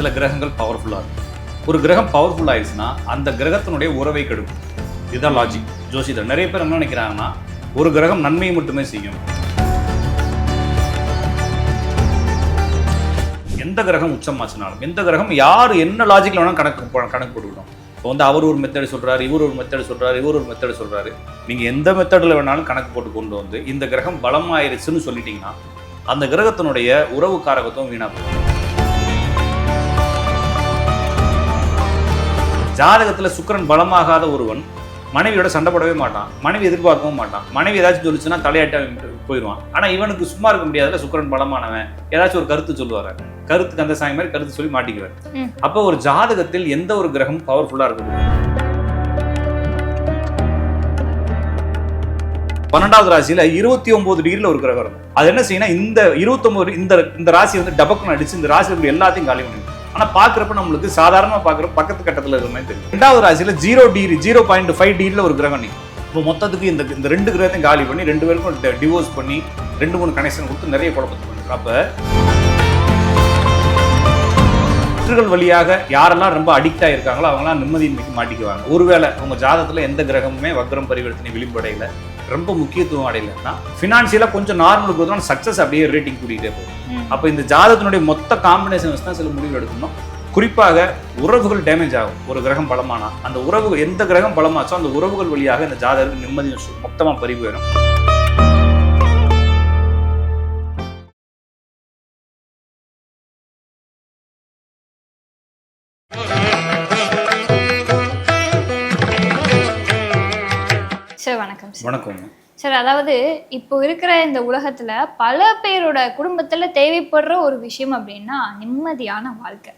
சில கிரகங்கள் பவர்ஃபுல்லாக இருக்கும். ஒரு கிரகம் பவர்ஃபுல் ஆயிடுச்சுன்னா அந்த கிரகத்தினுடைய உறவை கெடுக்கும். இதுதான் லாஜிக் ஜோசியத்தில். நிறைய பேர் என்ன நினைக்கிறாங்கன்னா ஒரு கிரகம் நன்மையை மட்டுமே செய்யும். எந்த கிரகம் உச்சமாச்சுனாலும் எந்த கிரகம் யார் என்ன லாஜிக்கில் வேணாலும் கணக்கு போட்டுக்கிட்டோம். இப்போ வந்து அவர் ஒரு மெத்தட் சொல்கிறார், இவர் ஒரு மெத்தட் சொல்கிறார், இவர் ஒரு மெத்தட் சொல்கிறாரு. நீங்கள் எந்த மெத்தடில் வேணாலும் கணக்கு போட்டு கொண்டு வந்து இந்த கிரகம் பலமாயிருச்சுன்னு சொல்லிட்டீங்கன்னா அந்த கிரகத்தினுடைய உறவு காரகத்துவம் வீணாக போகும். ஜாதகத்தில் சுக்கிரன் பலமாகாத ஒருவன் மனைவியோட சண்டை போடவே மாட்டான், மனைவி எதிர்பார்க்கவும் மாட்டான். மனைவி ஏதாச்சும் சொல்லிச்சுன்னா தலையாட்ட போயிடுவான். ஆனால் இவனுக்கு சும்மா இருக்க முடியாதுல, சுக்கிரன் பலமானவன் ஏதாச்சும் ஒரு கருத்து சொல்லுவார், கருத்துக்கு அந்த சாமி மாதிரி கருத்து சொல்லி மாட்டிக்குவார். அப்போ ஒரு ஜாதகத்தில் எந்த ஒரு கிரகம் பவர்ஃபுல்லாக இருக்கும். 12வது ராசியில 29 டிகிரியில் ஒரு கிரகம் இருக்கும். அது என்ன செய்யணும், இந்த 29 இந்த ராசி வந்து டபக்குன்னு அடிச்சு இந்த ராசியில் எல்லாத்தையும் காலி பண்ணிடும். ஆனால் பார்க்குறப்ப நம்மளுக்கு சாதாரணமாக பார்க்குறப்ப பக்கத்து கட்டத்தில் இருக்கிற மாதிரி தெரியும். 2வது ராசியில் 0.5 டிகிரியில் ஒரு கிரகம் நிற்கும். இப்போ மொத்தத்துக்கு இந்த 2 கிரகத்தையும் காலி பண்ணி 2 பேருக்கும் டிவோர்ஸ் பண்ணி 2-3 கனெக்ஷன் கொடுத்து நிறைய குழப்பத்தை பண்ணுறோம். அப்போ சுற்றுகள் வழியாக யாரெல்லாம் ரொம்ப அடிக்ட் ஆகிருக்காங்களோ அவங்களாம் நிம்மதியின்மைக்கு மாட்டிக்குவாங்க. ஒருவேளை உங்கள் ஜாதகத்தில் எந்த கிரகமுமே வக்ரம் பரிவர்த்தனை விளிம்படையில் ரொம்ப முக்கியத்துவம் அடையலைன்னா ஃபினான்ஷியலாக கொஞ்சம் நார்மலுக்கு வந்து சக்ஸஸ் அப்படியே ரேட்டிங் கூட்டிகிட்டே போகும். அப்போ இந்த ஜாதகத்தினுடைய மொத்த காம்பினேஷன் வச்சு தான் சில முடிவு எடுக்கணும். குறிப்பாக உறவுகள் டேமேஜ் ஆகும். ஒரு கிரகம் பலமானா அந்த உறவு எந்த கிரகம் பலமாச்சோ அந்த உறவுகள் வழியாக இந்த ஜாதகத்துக்கு நிம்மதி மொத்தமாக பறிவு வேணும். சார் வணக்கம். வணக்கம் சார். அதாவது இப்போ இருக்கிற இந்த உலகத்துல பல பேரோட குடும்பத்துல தேவைப்படுற ஒரு விஷயம் அப்படின்னா நிம்மதியான வாழ்க்கை.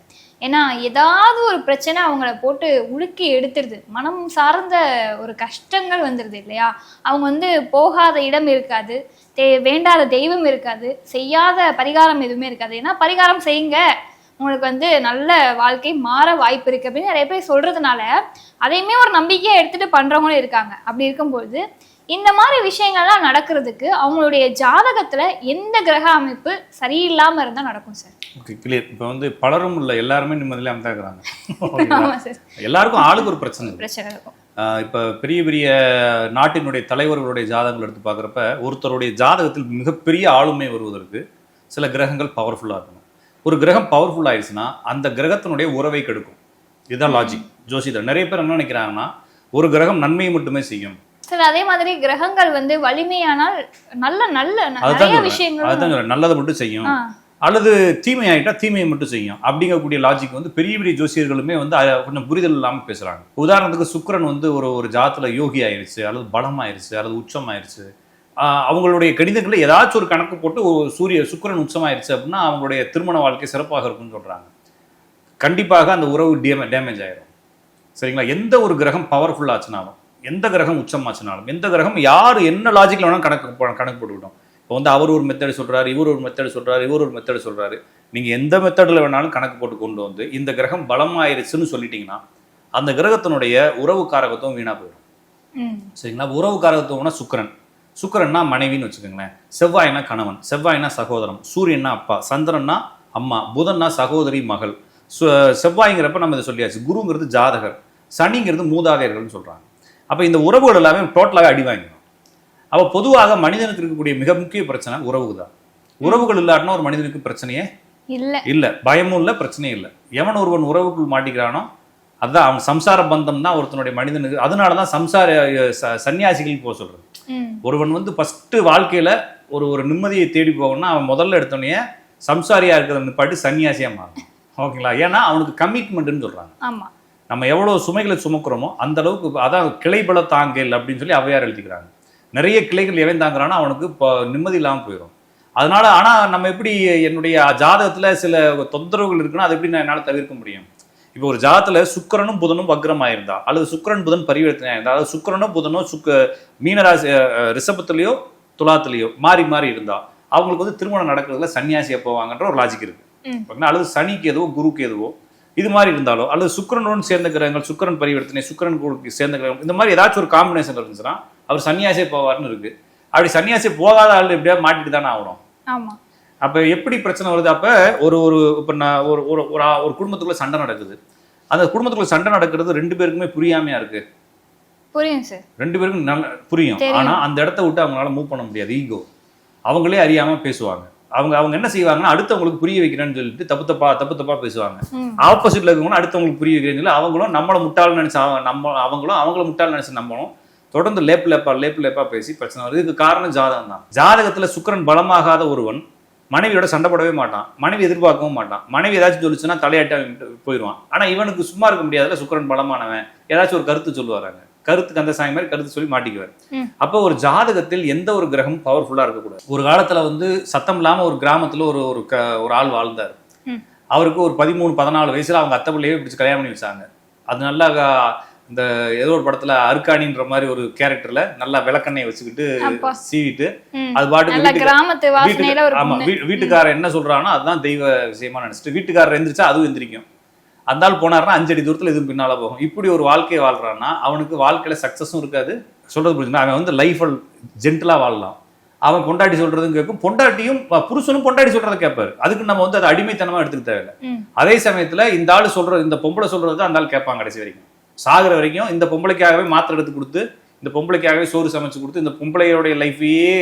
ஏன்னா ஏதாவது ஒரு பிரச்சனை அவங்கள போட்டு உலுக்கி எடுத்துருது, மனம் சார்ந்த ஒரு கஷ்டங்கள் வந்துடுது இல்லையா. அவங்க வந்து போகாத இடம் இருக்காது, வேண்டாத தெய்வம் இருக்காது, செய்யாத பரிகாரம் எதுவுமே இருக்காது. ஏன்னா பரிகாரம் செய்யுங்க, உங்களுக்கு வந்து நல்ல வாழ்க்கை மாற வாய்ப்பு இருக்கு அப்படின்னு நிறைய பேர் சொல்றதுனால அதையுமே ஒரு நம்பிக்கையா எடுத்துட்டு பண்றவங்களும் இருக்காங்க. அப்படி இருக்கும்போது இந்த மாதிரி விஷயங்கள்லாம் நடக்கிறதுக்கு அவங்களுடைய ஜாதகத்துல எந்த கிரக அமைப்பு சரியில்லாம இருந்தா நடக்கும் சார்? Okay, clear. இப்போ வந்து பலரும் இல்லை, எல்லாருமே நிம்மதியில அமைத்தாக்குறாங்க. எல்லாருக்கும் ஆளுக்கு ஒரு பிரச்சனை இருக்கும். இப்போ பெரிய பெரிய நாட்டினுடைய தலைவர்களுடைய ஜாதகங்கள் எடுத்து பார்க்குறப்ப ஒருத்தருடைய ஜாதகத்தில் மிகப்பெரிய ஆளுமை வருவதற்கு சில கிரகங்கள் பவர்ஃபுல்லாக இருக்கணும். ஒரு கிரகம் பவர்ஃபுல் ஆயிடுச்சுன்னா அந்த கிரகத்தினுடைய உறவை கெடுக்கும். இதுதான் லாஜிக் ஜோசியத்தில். நிறைய பேர் என்ன நினைக்கிறாங்கன்னா ஒரு கிரகம் நன்மையை மட்டுமே செய்யும் சார். அதே மாதிரி கிரகங்கள் வந்து வலிமையானால் நல்ல நல்ல நிறைய விஷயங்கள், அதுதான் நல்லதை மட்டும் செய்யும், அல்லது தீமை ஆகிட்டா தீமையை மட்டும் செய்யும் அப்படிங்கக்கூடிய லாஜிக் வந்து பெரிய பெரிய ஜோசியர்களுமே வந்து கொஞ்சம் புரிதல் இல்லாமல் பேசுகிறாங்க. உதாரணத்துக்கு சுக்கிரன் வந்து ஒரு ஜாதத்தில் யோகி ஆயிடுச்சு, அல்லது பலம் ஆயிடுச்சு, அல்லது உச்சம் ஆயிடுச்சு, அவங்களுடைய கணிதங்களில் ஏதாச்சும் ஒரு கணக்கு போட்டு ஒரு சுக்கிரன் உச்சமாயிருச்சு அப்படின்னா அவங்களுடைய திருமண வாழ்க்கை சிறப்பாக இருக்கும்னு சொல்கிறாங்க. கண்டிப்பாக அந்த உறவு டேமேஜ் ஆயிடும். சரிங்களா. எந்த ஒரு கிரகம் பவர்ஃபுல் ஆச்சுனாலும் எந்த கிரகம் உச்சமாச்சுனாலும் எந்த கிரகம் யார் என்ன லாஜிக்கில் வேணாலும் கணக்கு போட்டுக்கிட்டோம். இப்போ வந்து அவர் ஒரு மெத்தட் சொல்கிறாரு, இவர் ஒரு மெத்தட் சொல்கிறாரு, இவர் ஒரு மெத்தட் சொல்கிறாரு. நீங்கள் எந்த மெத்தடில் வேணாலும் கணக்கு போட்டு கொண்டு வந்து இந்த கிரகம் பலமாயிருச்சுன்னு சொல்லிட்டீங்கன்னா அந்த கிரகத்தினுடைய உறவு காரகத்துவம் வீணாக போயிடும். சரிங்களா. உறவு காரகத்துவம்னா சுக்கிரன்னா மனைவின்னு வச்சுக்கோங்களேன், செவ்வாய்னா கணவன், செவ்வாய்னா சகோதரம், சூரியன்னா அப்பா, சந்திரன்னா அம்மா, புதன்னா சகோதரி மகள். செவ்வாய்ங்கிறப்ப நம்ம இதை சொல்லியாச்சு. குருங்கிறது ஜாதகர், சனிங்கிறது மூதாதையர்கள்னு சொல்கிறாங்க. அப்போ இந்த உறவுகள் எல்லாமே டோட்டலாக அடி வாங்கிடும். அப்போ பொதுவாக மனிதனுக்கு இருக்கக்கூடிய மிக முக்கிய பிரச்சனை உறவு தான். உறவுகள் இல்லாட்டினா ஒரு மனிதனுக்கு பிரச்சனையே இல்லை, பயமும் இல்லை, பிரச்சனையும் இல்லை. எவன் ஒருவன் உறவுக்குள் மாட்டிக்கிறானோ அதுதான் அவன் சம்சார பந்தம் தான் ஒருத்தனுடைய மனிதனுக்கு. அதனால தான் சன்னியாசிகள் போக சொல்றது. ஒருவன் வந்து ஃபர்ஸ்ட் வாழ்க்கையில ஒரு நிம்மதியை தேடி போகணும்னா அவன் முதல்ல எடுத்தோடனே சம்சாரியா இருக்கிறத நிப்பாட்டி சன்னியாசியா மாறும். ஓகேங்களா. ஏன்னா அவனுக்கு கமிட்மெண்ட்னு சொல்றாங்க. நம்ம எவ்வளவு சுமைகளை சுமக்கிறோமோ அந்த அளவுக்கு, அதான் கிளைபல தாங்கல் அப்படின்னு சொல்லி அவையார் எழுதிக்கிறாங்க. நிறைய கிளைகள் எவன் தாங்குறானோ அவனுக்கு நிம்மதி இல்லாமல் போயிடும். அதனால ஆனால் நம்ம எப்படி என்னுடைய ஜாதகத்துல சில தொந்தரவுகள் இருக்குன்னா அது எப்படி நான் என்னால் தவிர்க்க முடியும்? இப்போ ஒரு ஜாதகத்தில் சுக்கிரனும் புதனும் வக்ரமாயிருந்தா, அல்லது சுக்கிரன் புதன் பரிவர்த்தனை ஆயிருந்தா, அதாவது சுக்கிரனோ புதனோ மீனராசி ரிஷபத்திலேயோ துலாத்திலேயோ மாறி மாறி இருந்தா அவங்களுக்கு வந்து திருமணம் நடக்கிறதுல சன்னியாசியா போவாங்கன்ற ஒரு லாஜிக் இருக்கு. அல்லது சனிக்கு எதுவோ குருக்கு எதுவோ இது மாதிரி இருந்தாலோ, அல்லது சுக்கிரனோடு சேர்ந்த கிரகங்கள், சுக்கிரன் பரிவர்த்தனை, சுக்கிரன் சேர்ந்த கிரகங்கள், இந்த மாதிரி ஏதாச்சும் ஒரு காம்பினேஷன் இருந்துச்சுன்னா அவர் சன்னியாசியே போவார்னு இருக்கு. அப்படி சன்னியாசி போகாத ஆள் எப்படியாவது மாட்டிட்டு தானே ஆகணும். அப்ப எப்படி பிரச்சனை வருது? அப்ப ஒரு ஒரு இப்ப நான் ஒரு ஒரு ஒரு குடும்பத்துக்குள்ள சண்டை நடக்குது. அந்த குடும்பத்துக்குள்ள சண்டை நடக்கிறது 2 பேருக்குமே புரியாமையா இருக்கு. புரியும் சார். 2 பேருக்கும் நல்லா புரியும். ஆனா அந்த இடத்த விட்டு அவங்களால மூவ் பண்ண முடியாது. ஈகோ. அவங்களே அறியாம பேசுவாங்க. அவங்க என்ன செய்வாங்கன்னா அடுத்தவங்களுக்கு புரிய வைக்கிறேன்னு சொல்லிட்டு தப்பு தப்பா பேசுவாங்க. ஆப்போசிட்ல இருக்கவங்களும் அடுத்தவங்களுக்கு புரிய வைக்கிறேன்னு சொல்லி அவங்களும் நம்மளை முட்டாள் நினைச்சு அவங்களும் அவங்கள முட்டாள் நினைச்சு நம்மளும் தொடர்ந்து லேப்பா பேசி பிரச்சனை வருது. இதுக்கு காரணம் ஜாதகம் தான். ஜாதகத்துல சுக்கிரன் பலமாகாத ஒருவன் மனைவியோட சண்டை போடவே மாட்டான், மனைவி எதிர்பார்க்கவும் மாட்டான். மனைவி ஏதாச்சும் சொல்லிச்சுன்னா தலையாட்ட போயிடுவான். ஆனா இவனுக்கு சும்மா இருக்க முடியாதுல, சுக்கிரன் பலமானவன் ஏதாச்சும் ஒரு கருத்து சொல்லுவாராங்க, கருத்துக்கு அந்த சாமி மாதிரி கருத்து சொல்லி மாட்டிக்குவார். அப்போ ஒரு ஜாதகத்தில் எந்த ஒரு கிரகமும் பவர்ஃபுல்லா இருக்கக்கூடாது. ஒரு காலத்துல வந்து சத்தம் இல்லாம ஒரு கிராமத்துல ஒரு ஆள் வாழ்ந்தார். அவருக்கு ஒரு 13-14 வயசுல அவங்க அத்தை பிள்ளையே பிடிச்சி கல்யாணம் பண்ணி வச்சாங்க. அது நல்லா இந்த ஏதோ ஒரு படத்துல அருக்காணின்ற மாதிரி ஒரு கேரக்டர்ல நல்லா விளக்கெண்ணெய் வச்சுக்கிட்டு சீவிட்டு அது பாட்டுக்கு வீட்டுக்காரர் என்ன சொல்றானோ அதுதான் தெய்வ விஷயமா நினைச்சிட்டு வீட்டுக்காரர் எந்திரிச்சா அதுவும் எந்திரிக்கும். அந்த ஆள் போனாருன்னா 5 அடி தூரத்துல எதுவும் பின்னால போகும். இப்படி ஒரு வாழ்க்கையை வாழ்றான்னா அவனுக்கு வாழ்க்கையில சக்சஸும் இருக்காது. சொல்றது புரிஞ்சுன்னா அவன் வந்து லைஃப் ஜென்டலா வாழலாம். அவன் பொண்டாட்டி சொல்றதும் கேட்கும், பொண்டாட்டியும் புருஷனும் பொண்டாட்டி சொல்றதை கேட்பாரு. அதுக்கு நம்ம வந்து அதை அடிமைத்தனமா எடுத்துக்க தேவையில்லை. அதே சமயத்துல இந்த ஆள் சொல்றது, இந்த பொம்பளை சொல்றது அந்த ஆள் கேட்பாங்க. கடைசி வரைக்கும் சாகுற வரைக்கும் இந்த பொம்பளைக்காகவே மாத்திரை எடுத்து கொடுத்து, இந்த பொம்பளைக்காகவே சோறு சமைச்சு கொடுத்து, இந்த பொம்பளையோடைய லைஃபையே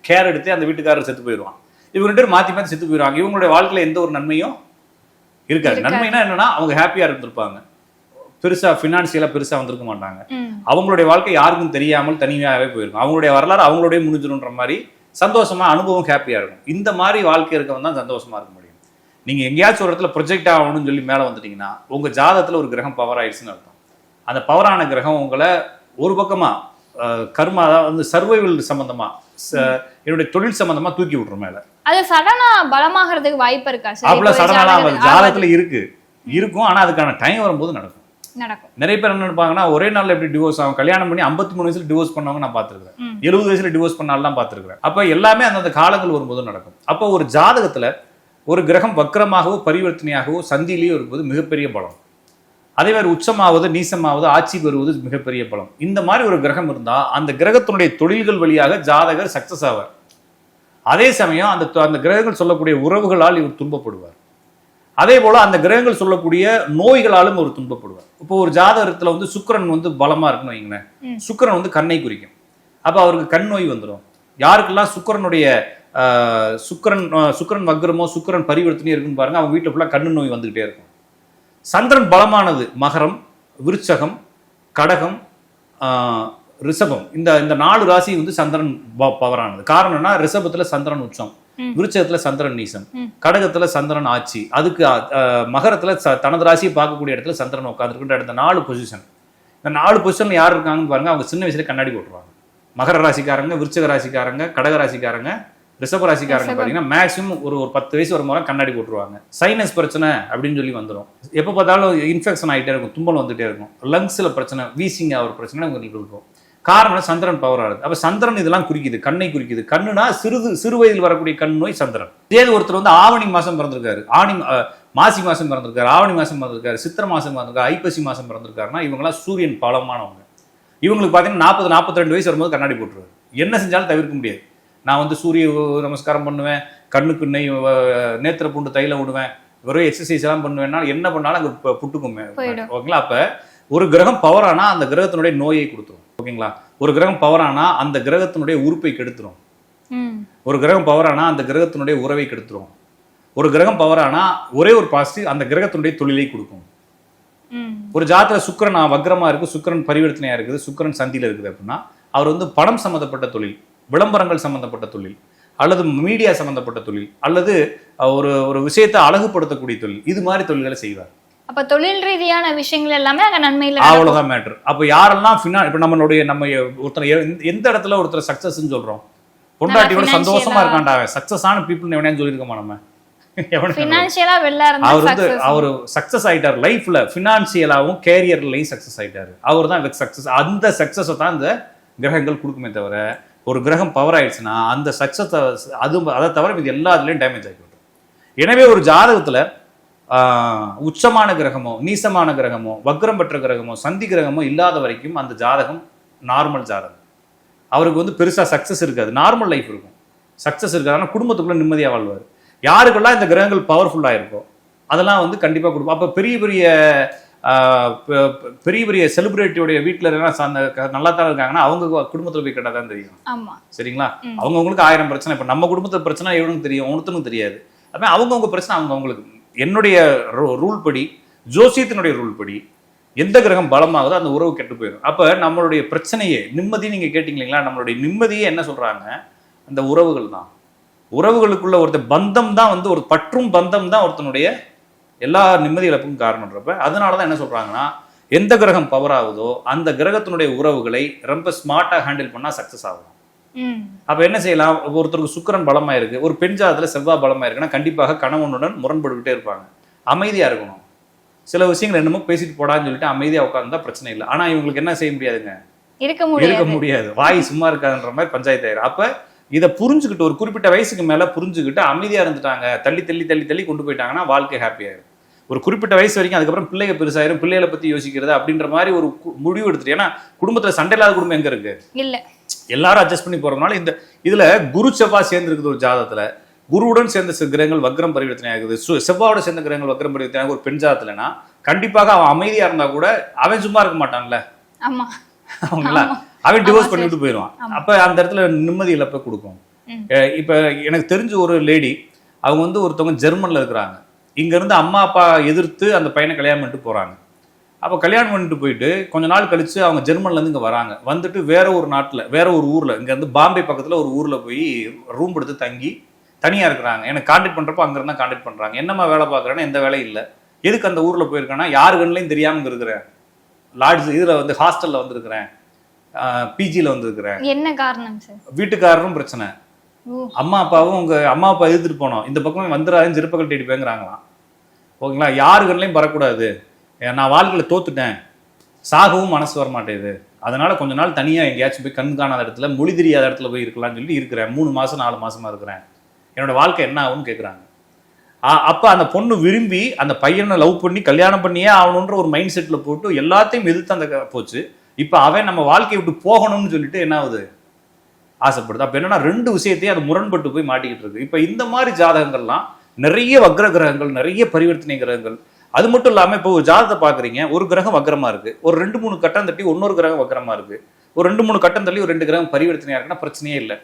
கேர் எடுத்து அந்த வீட்டுக்காரர் செத்து போயிடுவான். இவங்க 2 பேரும் மாத்தி செத்து போயிடுவாங்க. இவங்களுடைய வாழ்க்கையில எந்த ஒரு நன்மையும் இருக்காது. நன்மைனா என்னன்னா அவங்க ஹாப்பியா இருந்திருப்பாங்க, பெருசா பினான்சியலா பெருசா வந்திருக்க மாட்டாங்க. அவங்களுடைய வாழ்க்கை யாருக்கும் தெரியாமல் தனியாகவே போயிருக்கும். அவங்களுடைய வரலாறு அவங்களுடைய முடிஞ்சிடும்ன்ற மாதிரி சந்தோஷமா அனுபவம் ஹாப்பியா இருக்கும். இந்த மாதிரி வாழ்க்கை இருக்கவன் தான் சந்தோஷமா இருக்க முடியும். நீங்க எங்கேயாச்சும் ஒரு இடத்துல ப்ரொஜெக்ட் ஆகணும்னு சொல்லி மேல வந்துட்டீங்கன்னா உங்க ஜாதகத்துல ஒரு கிரகம் பவர் ஆயிடுச்சுன்னு அர்த்தம். அந்த பவரான கிரகம் உங்களை ஒரு பக்கமா கர்மா, அதாவது சர்வைவல் சம்பந்தமா, என்னுடைய தொழில் சம்பந்தமா தூக்கி விட்டுற மேல. அது சடனா பலமாகிறதுக்கு வாய்ப்பு இருக்கா? அப்படிலாம் சடனாலாம் ஜாதகத்துல இருக்கும். ஆனா அதுக்கான டைம் வரும்போது நடக்கும். நிறைய பேர் என்ன நினைப்பாங்கன்னா ஒரே நாள்ல எப்படி டிவோர்ஸ் ஆகும், கல்யாணம் பண்ணி 53 வயசுல டிவோர்ஸ் பண்ணவங்க நான் பாத்துருக்கேன், 70 வயசுல டிவோர்ஸ் பண்ணாலும் பாத்துருக்கேன். அப்ப எல்லாமே அந்தந்த காலங்கள் வரும்போது நடக்கும். அப்போ ஒரு ஜாதகத்துல ஒரு கிரகம் வக்ரமாகவோ பரிவர்த்தனையாகவோ சந்தியிலேயோ இருக்கும்போது மிகப்பெரிய பலம். அதே மாதிரி உச்சமாவது நீசமாவது ஆட்சி பெறுவது மிகப்பெரிய பலம். இந்த மாதிரி ஒரு கிரகம் இருந்தா அந்த கிரகத்தினுடைய தொழில்கள் வழியாக ஜாதகர் சக்சஸ் ஆவார். அதே சமயம் அந்த கிரகங்கள் சொல்லக்கூடிய உறவுகளால் இவர் துன்பப்படுவார். அதே போல அந்த கிரகங்கள் சொல்லக்கூடிய நோய்களாலும் அவர் துன்பப்படுவார். இப்போ ஒரு ஜாதகத்துல வந்து சுக்கிரன் வந்து பலமா இருக்குன்னு வைங்களேன், சுக்கிரன் வந்து கண்ணை குறிக்கும். அப்ப அவருக்கு கண் நோய் வந்துடும். யாருக்கெல்லாம் சுக்கிரனுடைய சுக்கிரன் வக்ரமோ சுக்கிரன் பரிவர்த்தனையோ இருக்குன்னு பாருங்க, அவங்க வீட்டுல ஃபுல்லா கண்ணு நோய் வந்துகிட்டே இருக்கும். சந்திரன் பலமானது மகரம், விருச்சகம், கடகம், ரிஷபம், இந்த 4 ராசி வந்து சந்திரன் பவரானது. காரணம்னா ரிஷபத்துல சந்திரன் உச்சம், விருச்சகத்துல சந்திரன் நீசம், கடகத்துல சந்திரன் ஆட்சி, அதுக்கு மகரத்துல தனது ராசியை பார்க்கக்கூடிய இடத்துல சந்திரன் உட்காந்துருக்கின்ற இந்த 4 பொசிஷன். இந்த 4 பொசிஷன்ல யார் இருக்காங்கன்னு பாருங்க, அவங்க சின்ன வயசுல கண்ணாடி போட்டுருவாங்க. மகர ராசிக்காரங்க, விருச்சக ராசிக்காரங்க, கடக ராசிக்காரங்க, ரிஷப ராசிக்காரங்க பாத்தீங்கன்னா மேக்சிமம் ஒரு 10 வயசு வரும்போது கண்ணாடி போட்டுருவாங்க. சைனஸ் பிரச்சனை அப்படின்னு சொல்லி வந்துடும். எப்போ பார்த்தாலும் இன்ஃபெக்ஷன் ஆகிட்டே இருக்கும், தும்பல் வந்துட்டே இருக்கும், லங்ஸ்ல பிரச்சனை, வீசிங் ஆகிற பிரச்சனை உங்களுக்கு இருக்கும். காரணம் சந்திரன் பவர் ஆகுது. அப்ப சந்திரன் இதெல்லாம் குறிக்குது, கண்ணை குறிக்குது. கண்ணுனா சிறு வயதில் வரக்கூடிய கண் நோய் சந்திரன். இதே ஒருத்தர் வந்து ஆவணி மாசம் பிறந்திருக்காரு, மாசி மாசம் பிறந்திருக்காரு, ஆவணி மாசம் பிறந்திருக்காரு, சித்திரை மாசம் பிறந்திருக்காரு, ஐப்பசி மாசம் பிறந்திருக்காருன்னா இவங்கெல்லாம் சூரியன் பலமானவங்க. இவங்களுக்கு பார்த்தீங்கன்னா 40-42 வயசு வரும்போது கண்ணாடி போட்டுருவாரு. என்ன செஞ்சாலும் தவிர்க்க முடியாது. நான் வந்து சூரிய நமஸ்காரம் பண்ணுவேன், கண்ணுக்கு நெய், நேத்திர பூண்டு தைலம் விடுவேன், வெறும் எக்ஸசைஸ் எல்லாம் பண்ணுவேன்னா என்ன பண்ணாலும் அங்கே புட்டுக்குமே. ஓகேங்களா? அப்ப ஒரு கிரகம் பவர் ஆனா அந்த கிரகத்தினுடைய நோயை கொடுத்துரும். ஓகேங்களா? ஒரு கிரகம் பவர் ஆனா அந்த கிரகத்தினுடைய உறுப்பை கெடுத்துரும். ஒரு கிரகம் பவர் ஆனா அந்த கிரகத்தினுடைய உறவை கெடுத்துரும். ஒரு கிரகம் பவர் ஆனா ஒரே ஒரு பாசிட்டிவ் அந்த கிரகத்தினுடைய தொழிலை கொடுக்கும். ஒரு ஜாதகத்துல சுக்கிரன் வக்ரமா இருக்கு, சுக்கிரன் பரிவர்த்தனையா இருக்குது, சுக்கிரன் சந்தியில இருக்குது அப்படின்னா அவர் வந்து பணம் சம்பந்தப்பட்ட தொழில், விளம்பரங்கள் சம்பந்தப்பட்ட தொழில், அல்லது மீடியா சம்பந்தப்பட்ட தொழில், அல்லது ஒரு விஷயத்தை அழகுபடுத்தக்கூடிய தொழில், இது மாதிரி தொழில்களை செய்வார். அப்ப தொழில் ரீதியான விஷயங்கள் எல்லாமே அங்க நன்மையில அவ்வளவுதான் மேட்டர். அப்ப யாரெல்லாம் இப்ப நம்ம ஒருத்தர் எந்த இடத்துல ஒருத்தர் சக்சஸ் சொல்றோம், பொண்டாட்டியோட சந்தோஷமா இருக்காண்டா சக்சஸ் ஆன பீப்புள் எவனையும் சொல்லியிருக்கோமா நம்ம? அவர் சக்சஸ் ஆயிட்டார் லைஃப்ல, பினான்சியலாவும் கேரியர்லயும் சக்சஸ் ஆயிட்டாரு. அவர் தான் சக்சஸ். அந்த சக்சஸை தான் இந்த கிரகங்கள் கொடுக்குமே தவிர, ஒரு கிரகம் பவர் ஆயிடுச்சுன்னா அந்த சக்சஸ் அதை தவிர இது எல்லாத்துலயும் டேமேஜ் ஆகிவிடும். எனவே ஒரு ஜாதகத்துல உச்சமான கிரகமோ நீசமான கிரகமோ வக்ரம் பெற்ற கிரகமோ சந்தி கிரகமோ இல்லாத வரைக்கும் அந்த ஜாதகம் நார்மல் ஜாதகம். அவருக்கு வந்து பெருசா சக்சஸ் இருக்காது, நார்மல் லைஃப் இருக்கும், சக்சஸ் இருக்காது. ஆனால் குடும்பத்துக்குள்ள நிம்மதியா வாழ்வார். யாருக்கெல்லாம் இந்த கிரகங்கள் பவர்ஃபுல்லா இருக்கோ அதெல்லாம் வந்து கண்டிப்பா கொடுப்போம். அப்ப பெரிய பெரிய செலிபிரிட்டியோடைய வீட்டுல நல்லா தான் இருக்காங்கன்னா அவங்க குடும்பத்துல போய் கேட்டா தான் தெரியும். சரிங்களா? அவங்கவுங்களுக்கு 1000 பிரச்சனை. இப்ப நம்ம குடும்பத்து பிரச்சனை எவனுக்கு தெரியும், ஒருத்தனுக்கு தெரியாது. அப்ப அவங்கவுங்க பிரச்சனை அவங்கவுங்களுக்கு. என்னுடைய ரூல் படி, ஜோசியத்தினுடைய ரூல் படி எந்த கிரகம் பலமாகுதோ அந்த உறவு கெட்டு போயிடும். அப்ப நம்மளுடைய பிரச்சனையே நிம்மதி, நீங்க கேட்டீங்க இல்லைங்களா, நம்மளுடைய நிம்மதியே என்ன சொல்றாங்க, அந்த உறவுகள் தான். உறவுகளுக்குள்ள ஒருத்தர் பந்தம் தான் வந்து ஒரு பற்றும் பந்தம் தான் ஒருத்தனுடைய எல்லா நிம்மதி இழப்புக்கும் காரணம்ன்றப்ப அதனாலதான் என்ன சொல்றாங்கன்னா, எந்த கிரகம் பவர் ஆகுதோ அந்த கிரகத்தினுடைய உறவுகளை ரொம்ப ஸ்மார்ட்டா ஹேண்டில் பண்ணா சக்சஸ் ஆகும். அப்ப என்ன செய்யலாம், ஒருத்தருக்கு சுக்கிரன் பலமா இருக்கு, ஒரு பெண் ஜாதகத்துல செவ்வாய் பலமா இருக்குன்னா கண்டிப்பாக கணவனுடன் முரண்பட்டுக்கிட்டே இருப்பாங்க. அமைதியா இருக்கணும். சில விஷயங்கள் என்னமோ பேசிட்டு போடான்னு சொல்லிட்டு அமைதியா உட்கார்ந்தா பிரச்சனை இல்லை. ஆனா இவங்களுக்கு என்ன செய்ய முடியாதுங்க, இருக்க முடியாது. வாய் சும்மா இருக்காதுன்ற மாதிரி பஞ்சாயத்து ஆயிரும். அப்ப இதை புரிஞ்சுக்கிட்டு ஒரு குறிப்பிட்ட வயசுக்கு மேல புரிஞ்சுக்கிட்டு அமைதியா இருந்துட்டாங்க, தள்ளி தள்ளி தள்ளி தள்ளி கொண்டு போயிட்டாங்கன்னா வாழ்க்கை ஹாப்பி ஆயிரும். ஒரு குறிப்பிட்ட வயசு வரைக்கும், அதுக்கப்புறம் பிள்ளைங்க பெருசாயிரும், பிள்ளைகளை பத்தி யோசிக்கிறது அப்படின்ற மாதிரி ஒரு முடிவு எடுத்துட்டு. ஏன்னா குடும்பத்துல சண்டை இல்லாத குடும்பம் எங்க இருக்கு? இல்ல, எல்லாரும் அட்ஜஸ்ட் பண்ணி போறதுனால. இந்த இதுல குரு செவ்வாய் சேர்ந்து இருக்குது ஒரு ஜாதகத்துல. குருவுடன் சேர்ந்த கிரகங்கள் வக்ரம் பரிவர்த்தனை ஆகுது, செவ்வாயோட சேர்ந்த கிரகங்கள் வக்ரம் பரிவர்த்தனை ஆகுது ஒரு பெண் ஜாதகத்துலனா கண்டிப்பாக அவன் அமைதியா இருந்தா கூட அவன் சும்மா இருக்க மாட்டான்ல. அவங்களா அவன் டிவோர்ஸ் பண்ணிட்டு போயிடுவான். அப்ப அந்த இடத்துல நிம்மதி இழப்ப கொடுக்கும். இப்ப எனக்கு தெரிஞ்ச ஒரு லேடி, அவங்க வந்து ஒருத்தவங்க ஜெர்மன்ல இருக்கிறாங்க. இங்க இருந்து அம்மா அப்பா எதிர்த்து அந்த பையனை கல்யாணம் பண்ணிட்டு போறாங்க. அப்ப கல்யாணம் பண்ணிட்டு போயிட்டு கொஞ்ச நாள் கழிச்சு அவங்க ஜெர்மன்ல இருந்து இங்க வராங்க. வந்துட்டு வேற ஒரு நாட்டுல, வேற ஒரு ஊர்ல, இங்க இருந்து பாம்பே பக்கத்துல ஒரு ஊர்ல போய் ரூம் எடுத்து தங்கி தனியா இருக்கிறாங்க. எனக்கு கான்டாக்ட் பண்றப்ப அங்க இருந்தா கான்டாக்ட் பண்றாங்க. என்னம்மா வேலை பாக்குறேன்னா எந்த வேலையும் இல்லை. எதுக்கு அந்த ஊர்ல போயிருக்கேன்னா, யாரு கண்ணிலையும் தெரியாம இருக்கிறேன், லாட்ஜ் இதுல வந்து ஹாஸ்டல்ல வந்திருக்கிறேன், பிஜில வந்திருக்கிறேன். என்ன காரணம் சார்? வீட்டுக்காரரும் பிரச்சனை, அம்மா அப்பாவும் உங்க அம்மா அப்பா எதிர்த்துட்டு போனோம், இந்த பக்கமே வந்துடாதுன்னு சிறுப்பக்கல் தேடி போங்கிறாங்களாம். ஓகேங்களா? யாரு கண்ணிலையும் வரக்கூடாது, நான் வாழ்க்கையில தோத்துட்டேன், சாகவும் மனசு வர மாட்டேது, அதனால கொஞ்ச நாள் தனியா எங்கேயாச்சும் போய் கண் காணாத இடத்துல, மொழி தெரியாத இடத்துல போய் இருக்கலாம்னு சொல்லி இருக்கிறேன். 3 மாசம் 4 மாசமா இருக்கிறேன், என்னோட வாழ்க்கை என்ன ஆகும்னு கேட்குறாங்க. அப்ப அந்த பொண்ணு விரும்பி அந்த பையனை லவ் பண்ணி கல்யாணம் பண்ணியே ஆகணுன்ற ஒரு மைண்ட் செட்ல போட்டு எல்லாத்தையும் எதிர்த்து அந்த போச்சு. இப்ப அவன் நம்ம வாழ்க்கையை விட்டு போகணும்னு சொல்லிட்டு என்ன ஆகுது, ஆசைப்படுது. அப்ப என்னன்னா 2 விஷயத்தையும் அது முரண்பட்டு போய் மாட்டிக்கிட்டு இருக்கு. இப்ப இந்த மாதிரி ஜாதகங்கள்லாம் நிறைய வக்ர கிரகங்கள், நிறைய பரிவர்த்தனை கிரகங்கள். அது மட்டும் இல்லாம இப்போ ஒரு ஜாதகத்தை பாக்குறீங்க, ஒரு கிரகம் வக்ரமா இருக்கு, ஒரு 2-3 கட்டம் தட்டி இன்னொரு கிரகம் வக்ரமா இருக்கு, ஒரு 2-3 கட்டம் தள்ளி ஒரு 2 கிரகம் பரிவர்த்தனையா இருக்குன்னா பிரச்சனையே இல்லை.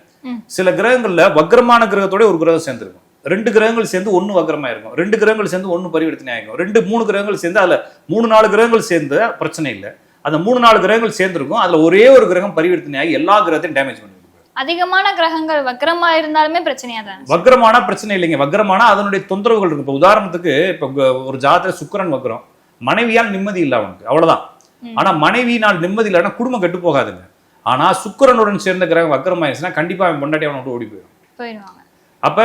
சில கிரகங்கள்ல வக்ரமான கிரகத்தோட ஒரு கிரகம் சேர்ந்துருக்கும், 2 கிரகங்கள் சேர்ந்து 1 வக்ரமா இருக்கும், 2 கிரகங்கள் சேர்ந்து 1 பரிவர்த்தனை ஆகும், 2-3 கிரகங்கள் சேர்ந்து அதுல 3-4 கிரகங்கள் சேர்ந்து பிரச்சனை இல்லை. அந்த 3-4 கிரகங்கள் சேர்ந்திருக்கும், அதுல ஒரே ஒரு கிரகம் பரிவர்த்தனை ஆகி எல்லா கிரகத்தையும் டேமேஜ் பண்ணி. அதிகமான கிரகங்கள் வக்ரமா இருந்தாலுமே பிரச்சனையா தான். வக்ரமான பிரச்சனை இல்லைங்க, வக்ரமானா அதனுடைய தொந்தரவுகள் இருக்கு. இப்ப உதாரணத்துக்கு இப்ப ஒரு ஜாதக சுக்கிரன் வக்ரம், மனைவியால் நிம்மதி இல்லை அவனுக்கு, அவ்வளவுதான். ஆனா மனைவியினால் நிம்மதி இல்லைன்னா குடும்பம் கெட்டு போகாதுங்க. ஆனா சுக்கிரனுடன் சேர்ந்த கிரகம் வக்ரம் ஆயிடுச்சுன்னா கண்டிப்பா அவன் பொண்டாட்டி அவனை விட்டு ஓடி போயிடுவாங்க. அப்ப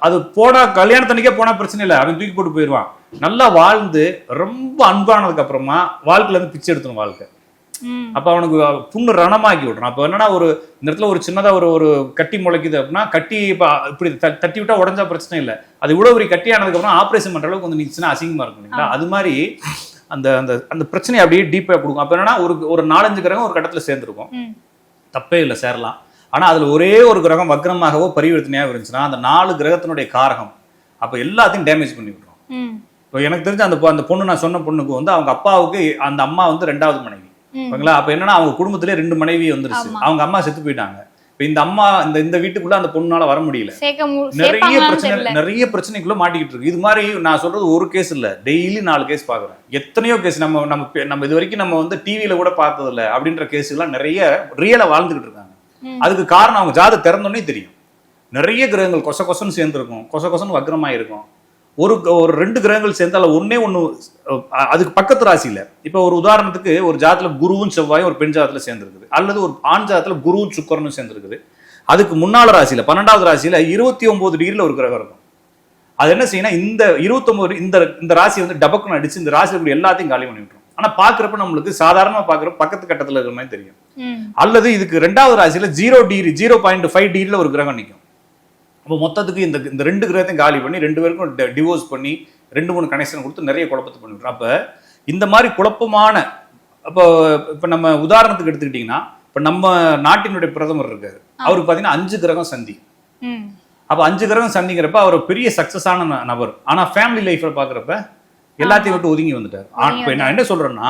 அது போனா கல்யாணத்தன்னைக்கே போனா பிரச்சனை இல்லை, அவன் தூக்கி போட்டு போயிடுவான். நல்லா வாழ்ந்து ரொம்ப அன்பானதுக்கு அப்புறமா வாழ்க்கையில இருந்து பிச்சை எடுத்துடும் வாழ்க்கை. அப்ப அவனுக்கு புண்ணு ரணமாக்கி விடுறான். அப்ப என்னன்னா ஒரு இந்த இடத்துல ஒரு சின்னதா ஒரு கட்டி முளைக்குது அப்படின்னா, கட்டி இப்படி தட்டி விட்டா உடஞ்சா பிரச்சனை இல்லை, அது இவ்வளவு ஒரு கட்டி ஆனதுக்கு அப்புறம் ஆபரேஷன் பண்ற அளவுக்கு கொஞ்சம் நீச்சுன்னா அசிங்கமா இருக்கும் இல்லைங்களா? அது மாதிரி அந்த அந்த அந்த பிரச்சனையை அப்படியே டீப்பா கொடுக்கும். அப்ப என்னன்னா ஒரு 4-5 கிரகம் ஒரு கட்டத்துல சேர்ந்துருக்கும், தப்பே இல்லை, சேரலாம். ஆனா அதுல ஒரே ஒரு கிரகம் வக்ரமாகவோ பரிவர்த்தனையாக இருந்துச்சுன்னா அந்த 4 கிரகத்தினுடைய காரகம் அப்ப எல்லாத்தையும் டேமேஜ் பண்ணி விடுறோம். இப்போ எனக்கு தெரிஞ்ச அந்த பொண்ணு, நான் சொன்ன பொண்ணுக்கு வந்து அவங்க அப்பாவுக்கு அந்த அம்மா வந்து 2வது மனைவி. ஓகேங்களா? அப்ப என்னன்னா அவங்க குடும்பத்திலே 2 மனைவி வந்துருச்சு, அவங்க அம்மா செத்து போயிட்டாங்க. இப்ப இந்த அம்மா இந்த வீட்டுக்குள்ள அந்த பொண்ணுனால வர முடியல, நிறைய பிரச்சனைக்குள்ள மாட்டிக்கிட்டு இருக்கு. இது மாதிரி நான் சொல்றது ஒரு கேஸ் இல்ல, டெய்லி 4 கேஸ் பாக்குறேன், எத்தனையோ கேஸ். நம்ம இது வரைக்கும் நம்ம வந்து டிவியில கூட பார்த்தது இல்லை அப்படின்ற கேஸ் எல்லாம் நிறைய ரியலா வாழ்ந்துகிட்டு இருக்காங்க. அதுக்கு காரணம் அவங்க ஜாதகம் திறந்தோடனே தெரியும், நிறைய கிரகங்கள் கொச கொசன்னு சேர்ந்துருக்கும், கொச கொசன்னு வக்ரமாயிருக்கும். ஒரு 2 கிரகங்கள் சேர்ந்தால ஒன்னே ஒண்ணு அதுக்கு பக்கத்து ராசியில. இப்ப ஒரு உதாரணத்துக்கு ஒரு ஜாதத்துல குருவும் செவ்வாயும் ஒரு பெண் ஜாதத்துல சேர்ந்துருக்குது, அல்லது ஒரு ஆண் ஜாதத்துல குருவும் சுக்கிரனும் சேர்ந்துருக்குது. அதுக்கு முன்னால ராசியில 12வது ராசியில 29 டிகிரில ஒரு கிரகம் இருக்கும். அது என்ன செய்யணும், இந்த 29 இந்த ராசி வந்து டபக்குன்னு அடிச்சு இந்த ராசியில எல்லாத்தையும் காலி பண்ணி விட்டுரும். ஆனா பாக்குறப்ப நம்மளுக்கு சாதாரணமா பாக்குறப்ப பக்கத்து கட்டத்துல இருக்கிற மாதிரி தெரியும். அல்லது இதுக்கு 2வது ராசியில 0.5 டிகிரில ஒரு கிரகம் நிற்கும். அப்போ மொத்தத்துக்கு இந்த 2 கிரகத்தையும் காலி பண்ணி 2 பேருக்கும் டிவோர்ஸ் பண்ணி 2-3 கனெக்ஷன் கொடுத்து நிறைய குழப்பத்தை பண்ணிவிடுறோம். அப்ப இந்த மாதிரி குழப்பமான இப்போ நம்ம உதாரணத்துக்கு எடுத்துக்கிட்டீங்கன்னா, இப்ப நம்ம நாட்டினுடைய பிரதமர் இருக்காரு, அவருக்கு பாத்தீங்கன்னா 5 கிரகம் சந்தி. அப்ப 5 கிரகம் சந்திக்கிறப்ப அவர் பெரிய சக்சஸான நபர். ஆனா ஃபேமிலி லைஃப்ல பாக்குறப்ப எல்லாத்தையும் விட்டு ஒதுங்கி வந்துட்டார். இப்ப நான் என்ன சொல்றேன்னா,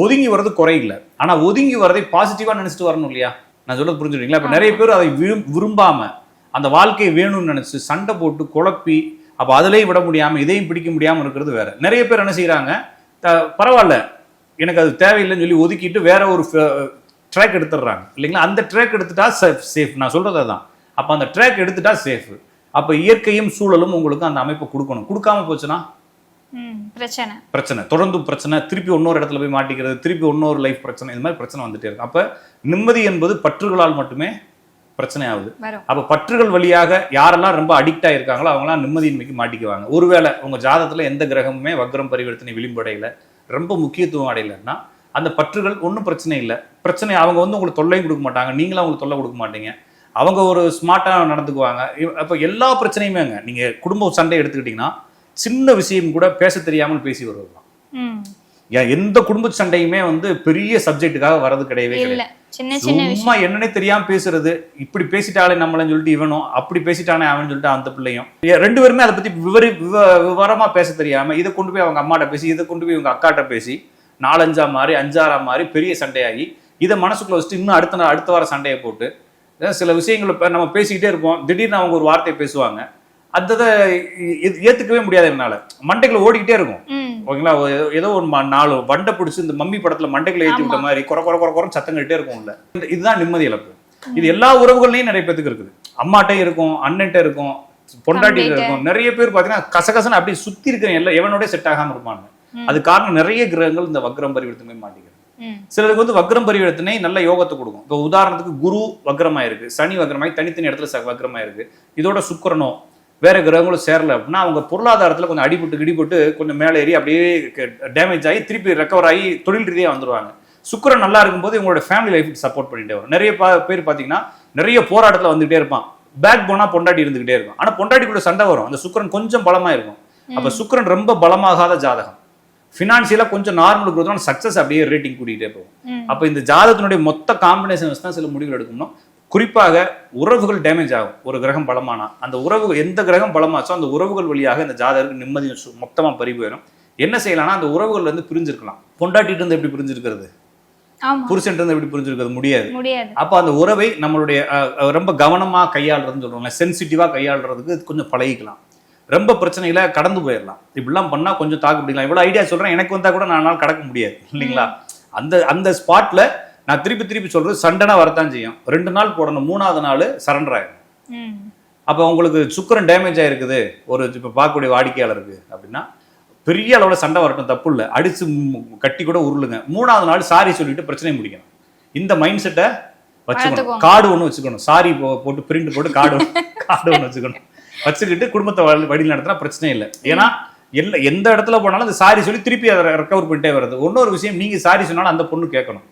ஒதுங்கி வர்றது குறை இல்லை, ஆனா ஒதுங்கி வரதை பாசிட்டிவா நினைச்சிட்டு வரணும் இல்லையா? நான் சொல்றது புரிஞ்சுட்டீங்களா? இப்ப நிறைய பேர் அதை விரும்பாம அந்த வாழ்க்கையை வேணும்னு நினைச்சு சண்டை போட்டு குழப்பி, அப்ப அதுலயும் விட முடியாம இதையும் பிடிக்க முடியாம இருக்கிறது வேற. நிறைய பேர் என்ன செய்யறாங்க, பரவாயில்ல எனக்கு அது தேவையில்லைன்னு சொல்லி ஒதுக்கிட்டு வேற ஒரு ட்ராக் எடுத்துடுறாங்க இல்லைங்களா? அந்த ட்ராக் எடுத்துட்டா சேஃப். நான் சொல்றது அதான். அப்ப அந்த ட்ராக் எடுத்துட்டா சேஃப். அப்ப இயற்கையும் சூழலும் உங்களுக்கு அந்த அமைப்பை கொடுக்கணும். கொடுக்காம போச்சுன்னா பிரச்சனை, தொடர்ந்து பிரச்சனை, திருப்பி இன்னொரு இடத்துல போய் மாட்டிக்கிறது, திருப்பி இன்னொரு லைஃப் பிரச்சனை, இந்த மாதிரி பிரச்சனை வந்துட்டே இருக்கு. அப்ப நிம்மதி என்பது பற்றுகளால் மட்டுமே பிரச்சனை ஆகுது. அப்ப பற்றுகள் வழியாக யாரெல்லாம் ரொம்ப அடிக்ட் ஆயிருக்காங்களோ அவங்களாம் நிம்மதியின்மைக்கு மாட்டிக்குவாங்க. ஒருவேளை உங்க ஜாதகத்துல எந்த கிரகமுமே வக்ரம் பரிவர்த்தனை விளிம்படையில ரொம்ப முக்கியத்துவம் அடையலைன்னா அந்த பற்றுகள் ஒன்றும் பிரச்சனை இல்லை. பிரச்சனை அவங்க உங்களுக்கு தொல்லையும் கொடுக்க மாட்டாங்க, நீங்களும் அவங்களுக்கு தொல்லை கொடுக்க மாட்டீங்க. அவங்க ஒரு ஸ்மார்ட்டா நடந்துக்குவாங்க. அப்ப எல்லா பிரச்சனையுமேங்க, நீங்க குடும்ப சண்டை எடுத்துக்கிட்டீங்கன்னா சின்ன விஷயம் கூட பேச தெரியாமல் பேசி வருவதுதான். எந்த குடும்ப சண்டையுமே பெரிய சப்ஜெக்டுக்காக வர்றது கிடையவே கிடையாது. சும்மா என்னன்னே தெரியாம பேசுறது, இப்படி பேசிட்டாலே நம்மளன்னு சொல்லிட்டு இவனும், அப்படி பேசிட்டானே அவன் சொல்லிட்டு அந்த பிள்ளையும், 2 பேருமே அதை பத்தி விவரமா பேச தெரியாம இதை கொண்டு போய் அவங்க அம்மாட்ட பேசி, இதை கொண்டு போய் இவங்க அக்காட்ட பேசி 4-5 மாறி 5-6 மாறி பெரிய சண்டையாகி இதை மனசுக்குள்ள வச்சுட்டு இன்னும் அடுத்த வார சண்டையை போட்டு சில விஷயங்களை நம்ம பேசிக்கிட்டே இருப்போம். திடீர்னு அவங்க ஒரு வார்த்தையை பேசுவாங்க, அதை ஏத்துக்கவே முடியாது. என்னால மண்டைக்குள்ள ஓடிக்கிட்டே இருக்கும். ஓகேங்களா? ஏதோ ஒரு 4 வண்டை பிடிச்சி இந்த மம்மி படத்துல மண்டைக்குள்ள ஏற்றி விட்ட மாதிரி குறை சத்தம் கிட்டே இருக்கும்ல. இதுதான் நிம்மதி இழப்பு. இது எல்லா உறவுகள்லையும் நிறைய பேருக்கு இருக்குது. அம்மாட்டே இருக்கும், அண்ணன்ட்ட இருக்கும், பொண்டாட்டியில இருக்கும். நிறைய பேர் பாத்தீங்கன்னா கசகசன்னு அப்படி சுத்தி இருக்கிற எல்லாம் எவனோட செட் ஆகாம இருப்பாங்க. அது காரணம் நிறைய கிரகங்கள் இந்த வக்ரம் பரிவர்த்தனை மாட்டிக்கிறது. சிலருக்கு வக்ரம் பரிவர்த்தனை நல்ல யோகத்தை கொடுக்கும். இப்போ உதாரணத்துக்கு குரு வக்ரமாயிருக்கு, சனி வக்ரமாயி தனித்தனி இடத்துல வக்ரமாயிருக்கு. இதோட சுக்கிரனோ வேற கிரகங்களும் சேரல அப்படின்னா அவங்க பொருளாதாரத்துல கொஞ்சம் அடிபட்டு கொஞ்சம் மேலே ஏறி அப்படியே டேமேஜ் ஆகி திருப்பி ரெக்கவர் ஆகி தொழில் ரீதியாக வந்துருவாங்க. சுக்கிரன் நல்லா இருக்கும்போது இவங்களோட ஃபேமிலி லைஃப் சப்போர்ட் பண்ணிட்டே வரும். நிறைய பேர் பாத்தீங்கன்னா நிறைய போராட்டத்துல வந்துகிட்டே இருப்பான். பேக் போனா பொண்டாட்டி இருந்துகிட்டே இருக்கும், ஆனா பொண்டாட்டி கூட சண்டை வரும். அந்த சுக்கிரன் கொஞ்சம் பலமா இருக்கும். அப்ப சுக்கிரன் ரொம்ப பலமாகாத ஜாதகம், ஃபினான்சியலா கொஞ்சம் நார்மல் கொடுத்தோம், சக்சஸ் அப்படியே ரேட்டிங் கூட்டிகிட்டே போகும். அப்ப இந்த ஜாதகத்தினுடைய மொத்த காம்பினேஷன் வச்சு தான் சில முடிவுகள் எடுக்கணும். குறிப்பாக உறவுகள் டேமேஜ் ஆகும். ஒரு கிரகம் பலமானா அந்த உறவு, எந்த கிரகம் பலமாச்சோ அந்த உறவுகள் வழியாக இந்த ஜாதகருக்கு நிம்மதி மொத்தமா பறி போயிடும். என்ன செய்யலாம்னா அந்த உறவுகள் பிரிஞ்சிருக்கலாம். பொண்டாட்டிட்டு இருந்து எப்படி பிரிஞ்சிருக்கிறது, புருஷன் இருந்து எப்படி புரிஞ்சிருக்கிறது முடியாது. அப்ப அந்த உறவை நம்மளுடைய ரொம்ப கவனமா கையாளுறதுன்னு சொல்லுவாங்க, சென்சிட்டிவா கையாளுறதுக்கு கொஞ்சம் பழகிக்கலாம். ரொம்ப பிரச்சனையில கடந்து போயிடலாம். இப்படிலாம் பண்ணா கொஞ்சம் தாக்கு பிடிக்கலாம். இவ்வளவு ஐடியா சொல்றேன், எனக்கு வந்தா கூட நான் கடக்க முடியாது இல்லைங்களா? அந்த ஸ்பாட்ல நான் திருப்பி சொல்றது, சண்டைனா வரத்தான் செய்யும். 2 நாள் போடணும், 3ஆவது நாள் சரண்டர் ஆயிடும். அப்ப உங்களுக்கு சுக்கிரன் டேமேஜ் ஆயிருக்குது ஒரு இப்ப பார்க்கக்கூடிய வாடிக்கையாளருக்கு அப்படின்னா பெரிய அளவுல சண்டை வரட்டும், தப்பு இல்லை, அடிச்சு கட்டி கூட உருளுங்க. 3ஆவது நாள் சாரி சொல்லிட்டு பிரச்சனையை முடிக்கணும். இந்த மைண்ட் செட்டை வச்சுக்கணும். கார்டு ஒன்று வச்சுக்கணும், சாரி போட்டு பிரிண்ட் போட்டு கார்டு ஒன்று வச்சுக்கணும். வச்சுக்கிட்டு குடும்பத்தை வழி நடத்தினா பிரச்சனை இல்லை. ஏன்னா எந்த இடத்துல போனாலும் அந்த சாரி சொல்லி திருப்பி அதை ரெக்கவர் பண்ணிட்டே வருது. இன்னொரு விஷயம், நீங்க சாரி சொன்னாலும் அந்த பொண்ணு கேட்கணும்.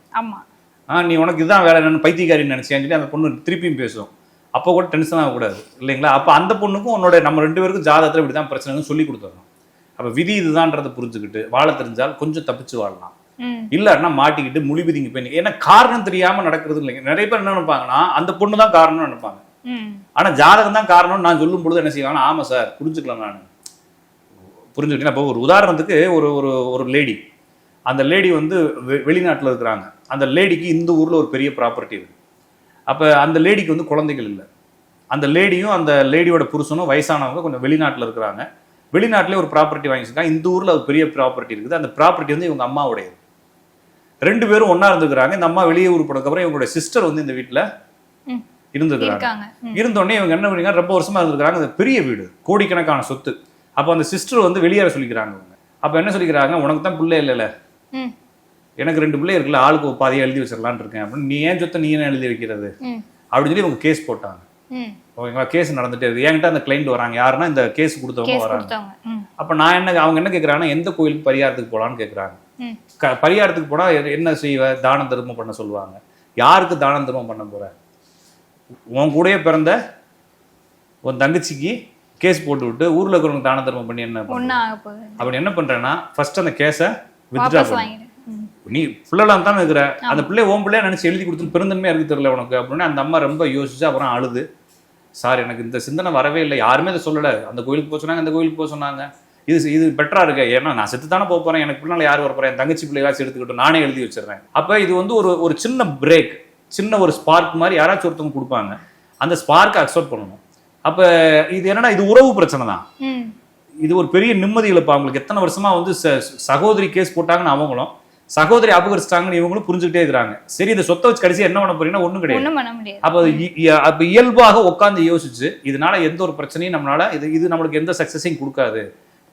நீ உனக்கு இதுதான் வேலை, நான் பைத்தியக்காரின்னு நினைச்சேன்னு சொல்லி அந்த பொண்ணு திருப்பியும் பேசும். அப்போ கூட டென்ஷன் ஆகக்கூடாது இல்லைங்களா? அப்போ அந்த பொண்ணுக்கும் நம்ம 2 பேருக்கும் ஜாதகத்தில் இப்படிதான் பிரச்சனைன்னு சொல்லி கொடுத்துடணும். அப்ப விதி இதுதான்றதை புரிஞ்சுக்கிட்டு வாழ தெரிஞ்சால் கொஞ்சம் தப்பிச்சு வாழலாம். இல்லன்னா மாட்டிக்கிட்டு முழிபிதிங்க போய், ஏன்னா காரணம் தெரியாம நடக்கிறது இல்லைங்க. நிறைய பேர் என்ன நினைப்பாங்கன்னா அந்த பொண்ணு தான் காரணம்னு நினைப்பாங்க. ஆனா ஜாதகம் தான் காரணம்னு நான் சொல்லும் பொழுது என்ன செய்வாங்கன்னா, ஆமா சார் புரிஞ்சுக்கலாம், நான் புரிஞ்சுக்கிட்டேன். அப்போ ஒரு உதாரணத்துக்கு ஒரு லேடி, அந்த லேடி வெளிநாட்டில் இருக்கிறாங்க. அந்த லேடிக்கு இந்த ஊர்ல ஒரு பெரிய ப்ராப்பர்ட்டி இருக்கு. அப்ப அந்த லேடிக்கு குழந்தைகள் இல்லை. அந்த லேடியும் அந்த லேடியோட புருஷனும் வயசானவங்க கொஞ்சம் வெளிநாட்டில் இருக்கிறாங்க. வெளிநாட்டிலே ஒரு ப்ராப்பர்ட்டி வாங்கிச்சிருக்காங்க. இந்த ஊர்ல ஒரு பெரிய ப்ராப்பர்ட்டி இருக்குது. அந்த ப்ராப்பர்ட்டி இவங்க அம்மாவுடையது. 2 பேரும் ஒன்னா இருந்துக்கிறாங்க. இந்த அம்மா வெளியே ஊர் போனதுக்கப்புறம் இவங்களுடைய சிஸ்டர் இந்த வீட்டுல இருந்துக்கிறாங்க. இருந்தோடனே இவங்க என்ன பண்ணீங்க, ரொம்ப வருஷமா இருந்துக்கிறாங்க. அந்த பெரிய வீடு, கோடிக்கணக்கான சொத்து. அப்ப அந்த சிஸ்டர் வெளியேற சொல்லிக்கிறாங்க. அப்ப என்ன சொல்லிக்கிறாங்க, உனக்கு தான் பிள்ளை இல்லைல்ல, எனக்கு 2 பிள்ளை இருக்குல்ல, ஆளுக்கு பாதியா எழுதி வச்சிடலான் இருக்கேன் அப்படின்னு, நீ ஏன் சொத்தை நீ என்ன எழுதி வைக்கிறது அப்படின்னு சொல்லி இவங்க கேஸ் போட்டாங்க. ஓகேங்களா? கேஸ் நடந்துட்டே இருக்கு. என்கிட்ட அந்த கிளைண்ட் வராங்க, யாருன்னா இந்த கேஸ் கொடுத்தவங்க வராங்க. அப்ப நான் அவங்க என்ன கேட்கறாங்கன்னா, எந்த கோயிலுக்கு பரிகாரத்துக்கு போலான்னு கேட்கறாங்க. பரிகாரத்துக்கு போனா என்ன செய்வ, தான தர்மம் பண்ண சொல்லுவாங்க. யாருக்கு தான தர்மம் பண்ண போற, உன் கூடயே பிறந்த உன் தங்கச்சிக்கு கேஸ் போட்டு விட்டு ஊர்ல இருக்கிறவங்க தான தர்மம் பண்ணி என்ன அப்படி என்ன பண்றேன்னா, ஃபர்ஸ்ட் அந்த கேஸை வித்ட்ரா பண்ணு. நீ பிள்ளைலாம் தான் இருக்கிற, அந்த பிள்ளை உன் பிள்ளைய நினைச்சு எழுதி கொடுத்து பெருந்தன்மையா இருக்கு தெரியல உனக்கு அப்படின்னு அந்த அம்மா ரொம்ப யோசிச்சு அப்புறம் அழுது சார் எனக்கு இந்த சிந்தனை வரவே இல்லை, யாருமே அதை சொல்லலை, அந்த கோயிலுக்கு போக சொன்னாங்க, அந்த கோயிலுக்கு போக சொன்னாங்க, இது பெட்டரா இருக்கு, ஏன்னா நான் செத்து தானே போக போறேன், எனக்கு பின்னால யார் வர போறேன், என் தங்கச்சி பிள்ளைகாச்சும் எடுத்துக்கிட்டு நானே எழுதி வச்சிடறேன். அப்ப இது வந்து ஒரு சின்ன பிரேக், சின்ன ஒரு ஸ்பார்க் மாதிரி யாராச்சும் ஒருத்தவங்க கொடுப்பாங்க, அந்த ஸ்பார்க்கை அக்செப்ட் பண்ணணும். அப்ப இது என்னன்னா இது உறவு பிரச்சனை தான், இது ஒரு பெரிய நிம்மதி இழப்பு. அவங்களுக்கு எத்தனை வருஷமா வந்து சகோதரி கேஸ் போட்டாங்கன்னு அவங்களும், சகோதரி அபகரிச்சிட்டாங்கன்னு இவங்களும் புரிஞ்சுக்கிட்டே இருக்கிறாங்க. சரி, இந்த சொத்தை வச்சு கடைசி என்ன பண்ண போறீங்கன்னா ஒண்ணும் கிடையாது. அப்ப இயல்பாக உட்காந்து யோசிச்சு இதனால எந்த ஒரு பிரச்சனையும் நம்மளால இது நம்மளுக்கு எந்த சக்சஸையும் கொடுக்காது,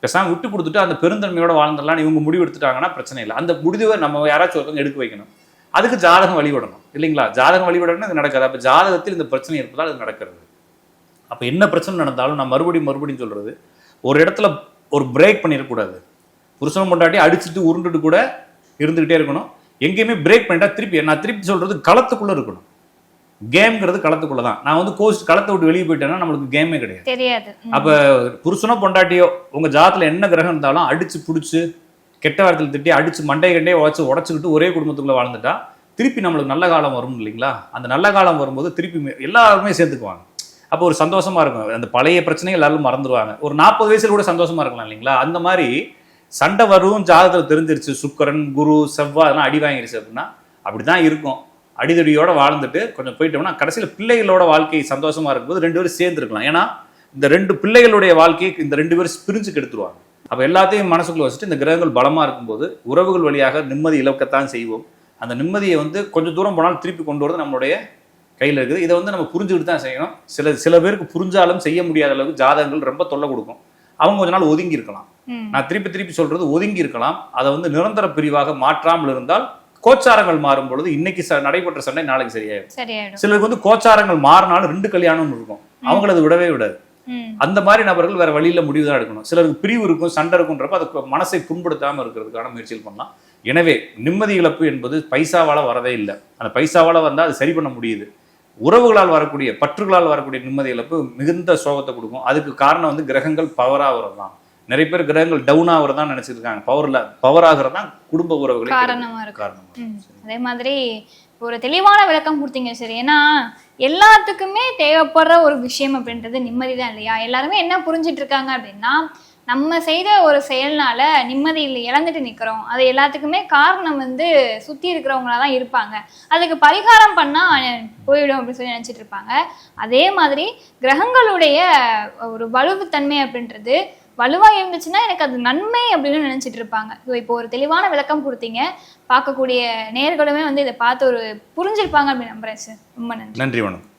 பேசாம விட்டு கொடுத்துட்டு அந்த பெருந்தன்மையோட வாழ்ந்துடலாம் இவங்க முடிவு எடுத்துட்டாங்கன்னா பிரச்சனை இல்லை. அந்த முடிவை நம்ம யாராச்சும் ஒருத்தவங்க எடுக்க வைக்கணும். அதுக்கு ஜாதகம் வழிபடணும் இல்லைங்களா? ஜாதகம் வழிபடணும், இது நடக்காது. அப்ப ஜாதகத்தில் இந்த பிரச்சனை இருப்பதால் இது நடக்கிறது. அப்ப என்ன பிரச்சனை நடந்தாலும் நான் மறுபடியும் சொல்றது, ஒரு இடத்துல ஒரு பிரேக் பண்ணிடக்கூடாது. புருஷன் பொண்டாட்டி அடிச்சுட்டு உருண்டுட்டு கூட இருந்துகிட்டே இருக்கணும். எங்கேயுமே பிரேக் பண்ணிட்டா நான் திருப்பி சொல்றது களத்துக்குள்ள இருக்கணும். கேம்ங்கிறது களத்துக்குள்ளதான். நான் வந்து களத்தை விட்டு வெளியே போயிட்டேன்னா நம்மளுக்கு கேமே கிடையாது. அப்ப புருஷனோ பொண்டாட்டியோ உங்க ஜாதத்துல என்ன கிரகம் இருந்தாலும் அடிச்சு புடிச்சு கெட்ட வாரத்தில் திட்டி அடிச்சு மண்டை கண்டையே உடச்சுக்கிட்டு ஒரே குடும்பத்துக்குள்ள வாழ்ந்துட்டா திருப்பி நம்மளுக்கு நல்ல காலம் வரும் இல்லைங்களா? அந்த நல்ல காலம் வரும்போது திருப்பி எல்லாருமே சேர்த்துக்குவாங்க. அப்போ ஒரு சந்தோஷமா இருக்கும். அந்த பழைய பிரச்சனைகள் எல்லாரும் மறந்துடுவாங்க. ஒரு 40 வயசுல கூட சந்தோஷமா இருக்கலாம் இல்லைங்களா? அந்த மாதிரி சண்டை வரும் ஜாதகத்தில் தெரிஞ்சிருச்சு, சுக்கிரன் குரு செவ்வாய் அதெல்லாம் அடி வாங்கிருச்சு அப்படின்னா அப்படிதான் இருக்கும். அடிதடியோட வாழ்ந்துட்டு கொஞ்சம் போயிட்டோம்னா கடைசியில் பிள்ளைகளோட வாழ்க்கை சந்தோஷமா இருக்கும்போது 2 பேரும் சேர்ந்து இருக்கலாம். ஏன்னா இந்த 2 பிள்ளைகளுடைய வாழ்க்கையை இந்த 2 பேரும் பிரிஞ்சு கெடுத்துருவாங்க. அப்போ எல்லாத்தையும் மனசுக்குள்ள வச்சுட்டு இந்த கிரகங்கள் பலமா இருக்கும்போது உறவுகள் வழியாக நிம்மதி இழக்கத்தான் செய்வோம். அந்த நிம்மதியை வந்து கொஞ்சம் தூரம் போனாலும் திருப்பி கொண்டு வரது நம்மளுடைய கையில் இருக்குது. இதை வந்து நம்ம புரிஞ்சுக்கிட்டு தான் செய்யணும். சில பேருக்கு புரிஞ்சாலும் செய்ய முடியாத அளவுக்கு ஜாதகங்கள் ரொம்ப தொல்லை கொடுக்கும். அவங்க கொஞ்ச நாள் ஒதுங்கி இருக்கலாம். நான் திருப்பி சொல்றது ஒதுங்கி இருக்கலாம். அதை வந்து நிரந்தர பிரிவாக மாற்றாமல் இருந்தால் கோச்சாரங்கள் மாறும் பொழுது இன்னைக்கு நடைபெற்ற சண்டை நாளைக்கு சரியாயிடும். சிலருக்கு வந்து கோச்சாரங்கள் மாறினாலும் 2 கல்யாணம் இருக்கும், அவங்கள அது விடவே விடாது. அந்த மாதிரி நபர்கள் வேற வழியில முடிவுதான் எடுக்கணும். சிலருக்கு பிரிவு இருக்கும், சண்டை இருக்குன்றப்ப அதுக்கு மனசை புண்படுத்தாம இருக்கிறதுக்கான முயற்சிகள் பண்ணலாம். எனவே நிம்மதி இழப்பு என்பது பைசாவால வரவே இல்லை. அந்த பைசாவால வந்தா அது சரி பண்ண முடியுது. உறவுகளால் வரக்கூடிய பற்றுகளால் வரக்கூடிய நிம்மதி இழப்பு மிகுந்த சோகத்தை கொடுக்கும். அதுக்கு காரணம் வந்து கிரகங்கள் பவர் ஆகுறது தான். நிறைய பேர் கிரகங்கள் டவுன் ஆகுறதான் நினைச்சிருக்காங்க. பவர் ஆகுறதான் குடும்ப உறவுகளை காரணமா இருக்கு. அதே மாதிரி ஒரு தெளிவான விளக்கம் கொடுத்தீங்க. சரி, ஏன்னா எல்லாத்துக்குமே தேவைப்படுற ஒரு விஷயம் அப்படின்றது நிம்மதி தான் இல்லையா? எல்லாருமே என்ன புரிஞ்சிட்டு இருக்காங்க அப்படின்னா, நம்ம செய்த ஒரு செயல்னால நிம்மதி இழந்துட்டு நிற்கிறோம், அது எல்லாத்துக்குமே காரணம் வந்து சுற்றி இருக்கிறவங்களா தான் இருப்பாங்க, அதுக்கு பரிகாரம் பண்ணால் போயிடும் அப்படின்னு சொல்லி நினச்சிட்டு இருப்பாங்க. அதே மாதிரி கிரகங்களுடைய ஒரு வலுவுத்தன்மை அப்படின்றது வலுவாக இருந்துச்சுன்னா எனக்கு அது நன்மை அப்படின்னு நினச்சிட்டு இருப்பாங்க. இப்போ ஒரு தெளிவான விளக்கம் கொடுத்தீங்க. பார்க்கக்கூடிய நேயர்களுமே வந்து இதை பார்த்து ஒரு புரிஞ்சிருப்பாங்க அப்படின்னு நம்புறேன் சார். ரொம்ப நன்றி. நன்றி. வணக்கம்.